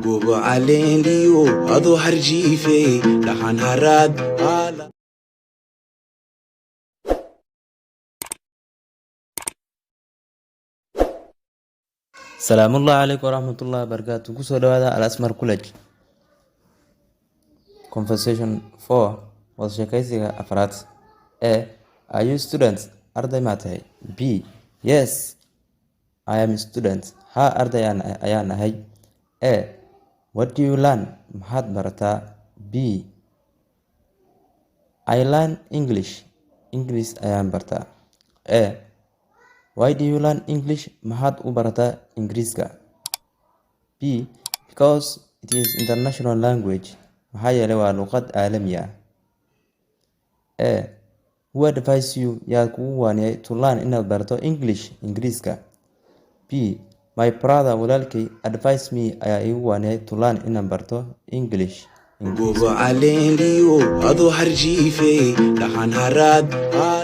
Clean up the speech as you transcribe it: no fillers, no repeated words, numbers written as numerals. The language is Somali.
Gogo alendiyo ado harjife dhaxan harad ala. Salaamullahi calaykum waraxmatullahi wabarakaatu. Kusoo dhawaada Al-Asmar College. Conversation 4 wada sheekaysiga afraad. A. Are you students? Arday ma tahay? B. Yes, I am a student. Ha, arday ayaan ahay. A. What do you learn? Maxaad barataa? B. I learn English. English ayaan bartaa. A. Why do you learn English? Maxaad u barataa Ingiriiska? B. Because it is international language. Maxaa yeelay waa luqad caalami ah. A. Who advised you? Yaa kugu waaniyay to learn inaad barato English Ingiriiska? B. My brother walaalkay advised me ayaa igu waaniyay to learn inaan barto English Gogo alendiyo ado harjife dhaxan harad ala.